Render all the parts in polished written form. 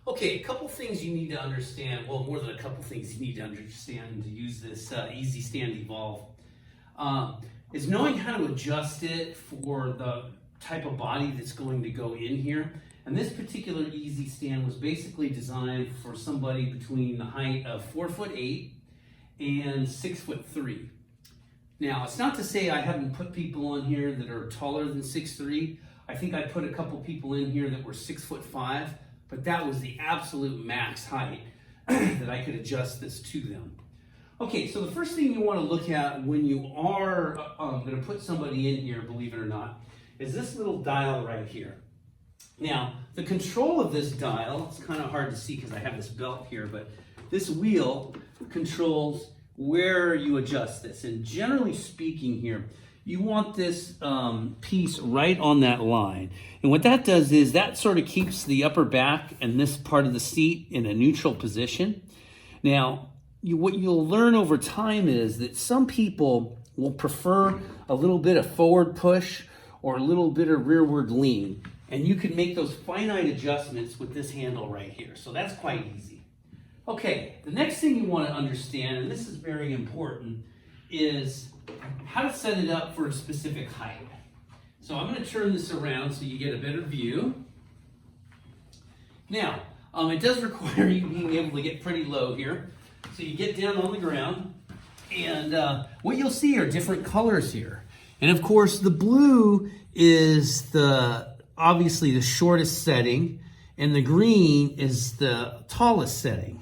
Okay, a couple things you need to understand, well, more than a couple things you need to understand to use this Easy Stand Evolve, is knowing how to adjust it for the type of body that's going to go in here. And this particular Easy Stand was basically designed for somebody between the height of 4'8" and 6'3". Now, it's not to say I haven't put people on here that are taller than 6'3". I think I put a couple people in here that were 6'5", but that was the absolute max height that I could adjust this to them. Okay, so the first thing you want to look at when you are going to put somebody in here, believe it or not, is this little dial right here. Now, the control of this dial, it's kind of hard to see because I have this belt here, but this wheel controls where you adjust this. And generally speaking here, you want this piece right on that line. And what that does is that sort of keeps the upper back and this part of the seat in a neutral position. Now, what you'll learn over time is that some people will prefer a little bit of forward push or a little bit of rearward lean. And you can make those finite adjustments with this handle right here. So that's quite easy. Okay, the next thing you want to understand, and this is very important, is how to set it up for a specific height. So I'm going to turn this around so you get a better view. Now, it does require you being able to get pretty low here. So you get down on the ground, and what you'll see are different colors here. And of course, the blue is obviously the shortest setting, and the green is the tallest setting.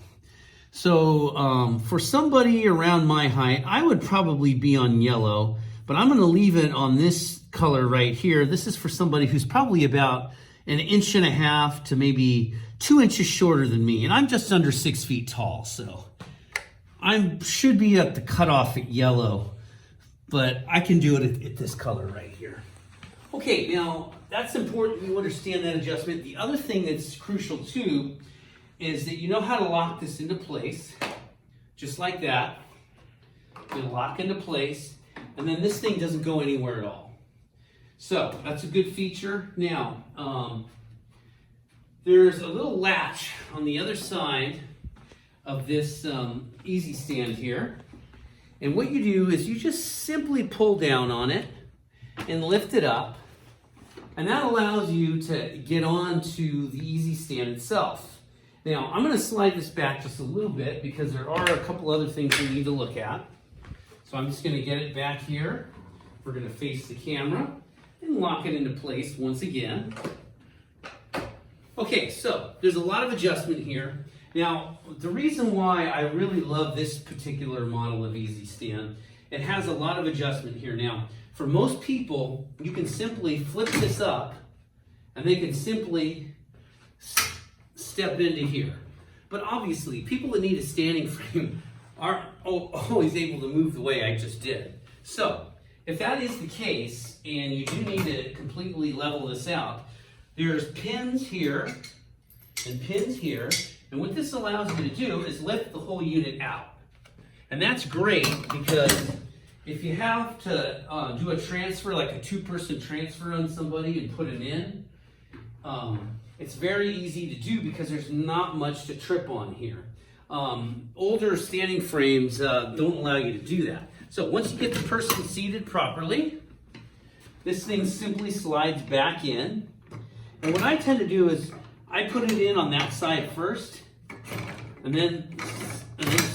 So for somebody around my height, I would probably be on yellow, but I'm going to leave it on this color right here. This is for somebody who's probably about 1.5 inches to maybe 2 inches shorter than me, and I'm just under 6 feet tall, so I should be at the cutoff at yellow, but I can do it at this color right here. Okay, now that's important you understand that adjustment. The other thing that's crucial too is that you know how to lock this into place, just like that. You lock into place, and then this thing doesn't go anywhere at all. So that's a good feature. Now, there's a little latch on the other side of this Easy Stand here. And what you do is you just simply pull down on it and lift it up. And that allows you to get onto the Easy Stand itself. Now, I'm going to slide this back just a little bit because there are a couple other things we need to look at. So I'm just going to get it back here. We're going to face the camera and lock it into place once again. Okay, so there's a lot of adjustment here. Now, the reason why I really love this particular model of Easy Stand, it has a lot of adjustment here. Now, for most people, you can simply flip this up and they can simply step into here. But obviously, people that need a standing frame aren't always able to move the way I just did. So, if that is the case, and you do need to completely level this out, there's pins here and pins here, and what this allows you to do is lift the whole unit out. And that's great because if you have to do a transfer, like a 2-person transfer on somebody and put it in, it's very easy to do because there's not much to trip on here. Older standing frames don't allow you to do that. So once you get the person seated properly, this thing simply slides back in. And what I tend to do is I put it in on that side first and then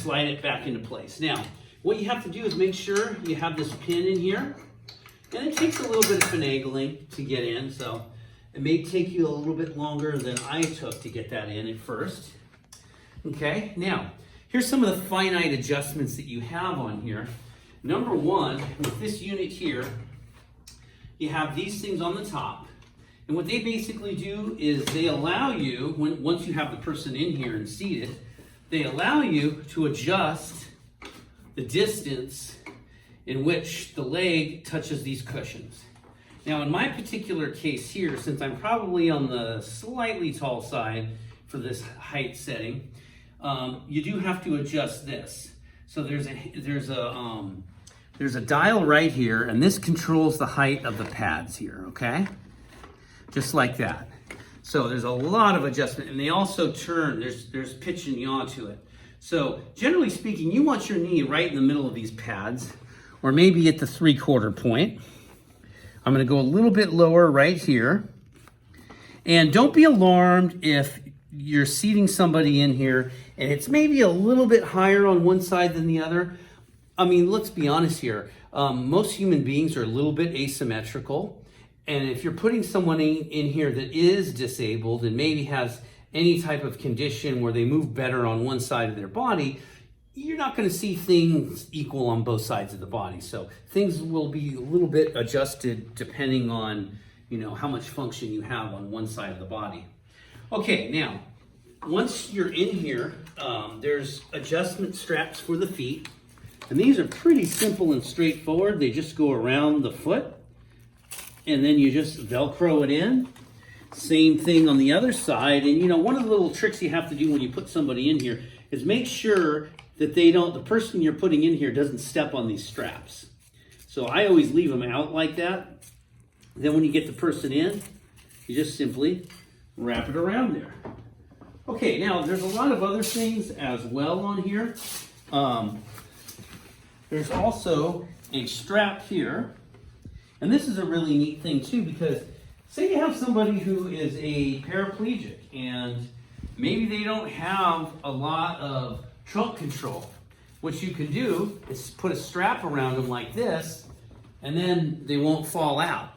slide it back into place. Now, what you have to do is make sure you have this pin in here. And it takes a little bit of finagling to get in, so it may take you a little bit longer than I took to get that in at first. Okay, now, here's some of the finite adjustments that you have on here. Number one, with this unit here, you have these things on the top. And what they basically do is they allow you, once you have the person in here and seated, they allow you to adjust the distance in which the leg touches these cushions. Now, in my particular case here, since I'm probably on the slightly tall side for this height setting, you do have to adjust this. So there's a dial right here, and this controls the height of the pads here, okay? Just like that. So there's a lot of adjustment, and they also turn. There's pitch and yaw to it. So generally speaking, you want your knee right in the middle of these pads, or maybe at the 3/4 point. I'm going to go a little bit lower right here. And don't be alarmed if you're seating somebody in here and it's maybe a little bit higher on one side than the other. I mean, let's be honest here. Most human beings are a little bit asymmetrical. And if you're putting someone in here that is disabled and maybe has any type of condition where they move better on one side of their body, you're not going to see things equal on both sides of the body. So things will be a little bit adjusted depending on, you know, how much function you have on one side of the body. Okay, now, once you're in here, there's adjustment straps for the feet. And these are pretty simple and straightforward. They just go around the foot, and then you just Velcro it in. Same thing on the other side. And you know, one of the little tricks you have to do when you put somebody in here is make sure that the person you're putting in here doesn't step on these straps. So I always leave them out like that. Then when you get the person in, you just simply wrap it around there. Okay, now there's a lot of other things as well on here. There's also a strap here. And this is a really neat thing too, because say you have somebody who is a paraplegic and maybe they don't have a lot of trunk control. What you can do is put a strap around them like this, and then they won't fall out.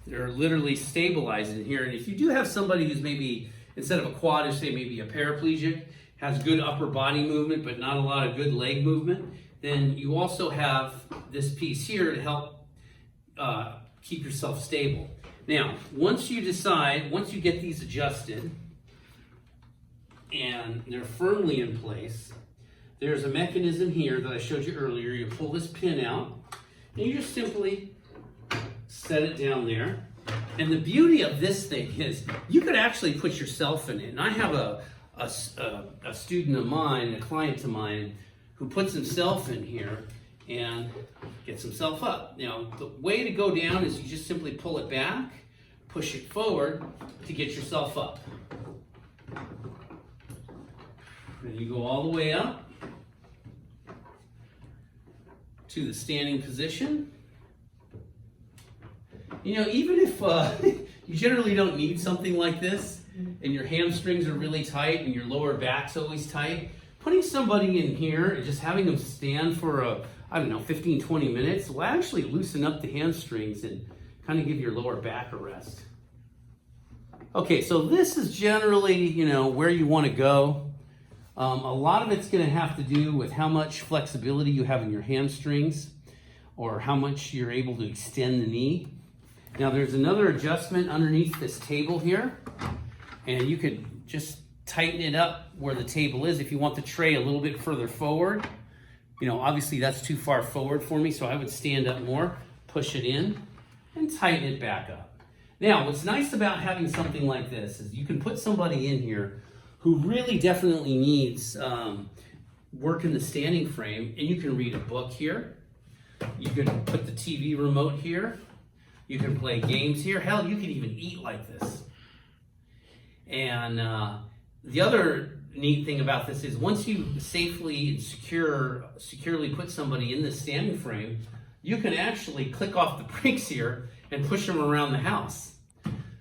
They're literally stabilized in here. And if you do have somebody who's maybe, instead of a quad, say maybe a paraplegic, has good upper body movement but not a lot of good leg movement, then you also have this piece here to help keep yourself stable. Now, once you get these adjusted and they're firmly in place, there's a mechanism here that I showed you earlier. You pull this pin out and you just simply set it down there. And the beauty of this thing is you could actually put yourself in it. And I have a student of mine, a client of mine, who puts himself in here and gets himself up. Now, the way to go down is you just simply pull it back, push it forward to get yourself up. Then you go all the way up to the standing position. You know, even if you generally don't need something like this and your hamstrings are really tight and your lower back's always tight, putting somebody in here and just having them stand for 15, 20 minutes will actually loosen up the hamstrings and kind of give your lower back a rest. Okay, so this is generally, you know, where you want to go. A lot of it's going to have to do with how much flexibility you have in your hamstrings or how much you're able to extend the knee. Now there's another adjustment underneath this table here, and you could just tighten it up where the table is if you want the tray a little bit further forward. You know, obviously that's too far forward for me, so I would stand up more, push it in, and tighten it back up. Now, what's nice about having something like this is you can put somebody in here who really definitely needs work in the standing frame, and you can read a book here. You can put the TV remote here. You can play games here. Hell, you can even eat like this. And the other neat thing about this is once you safely and securely put somebody in this standing frame, you can actually click off the brakes here and push them around the house.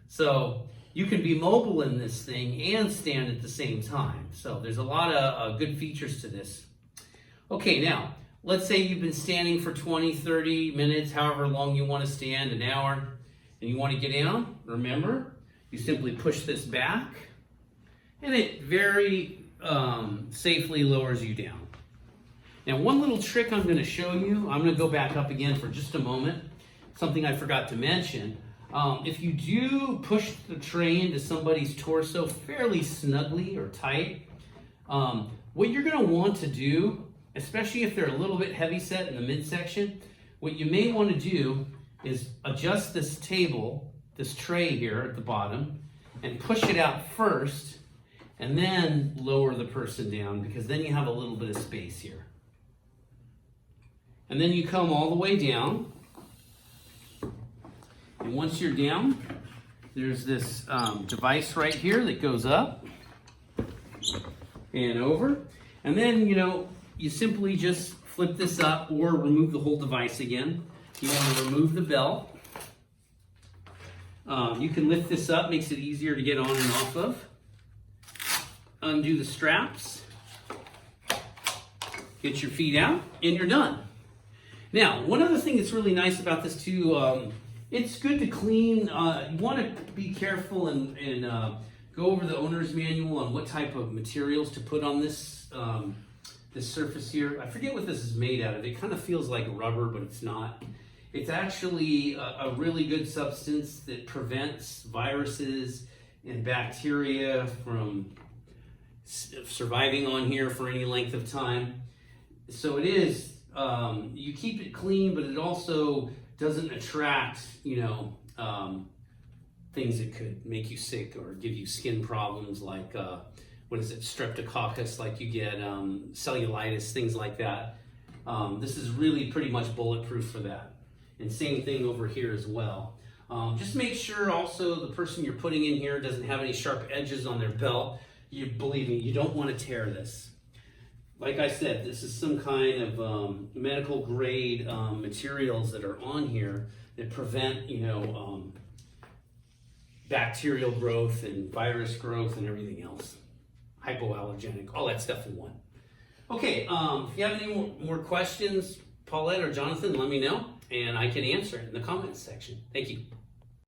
So you can be mobile in this thing and stand at the same time. So there's a lot of good features to this. Okay, now, let's say you've been standing for 20, 30 minutes, however long you want to stand, an hour, and you want to get down. Remember, you simply push this back, and it very safely lowers you down. Now, one little trick I'm going to show you, I'm going to go back up again for just a moment, something I forgot to mention. If you do push the tray into somebody's torso fairly snugly or tight, what you're going to want to do, especially if they're a little bit heavy set in the midsection, what you may want to do is adjust this table, this tray here at the bottom, and push it out first, and then lower the person down, because then you have a little bit of space here. And then you come all the way down, and once you're down, there's this device right here that goes up and over. And then, you simply just flip this up or remove the whole device again. You want to remove the belt. You can lift this up, makes it easier to get on and off of. Undo the straps. Get your feet out, and you're done. Now, one other thing that's really nice about this too, it's good to clean. You want to be careful and go over the owner's manual on what type of materials to put on this this surface here. I forget what this is made out of. It kind of feels like rubber, but it's not. It's actually a really good substance that prevents viruses and bacteria from surviving on here for any length of time. So it is, you keep it clean, but it also doesn't attract, things that could make you sick or give you skin problems like, streptococcus, like you get cellulitis, things like that. This is really pretty much bulletproof for that. And same thing over here as well. Just make sure also the person you're putting in here doesn't have any sharp edges on their belt. Believe me, you don't want to tear this. Like I said, this is some kind of medical grade materials that are on here that prevent, bacterial growth and virus growth and everything else. Hypoallergenic, all that stuff in one. Okay, if you have any more questions, Paulette or Jonathan, let me know, and I can answer it in the comments section. Thank you.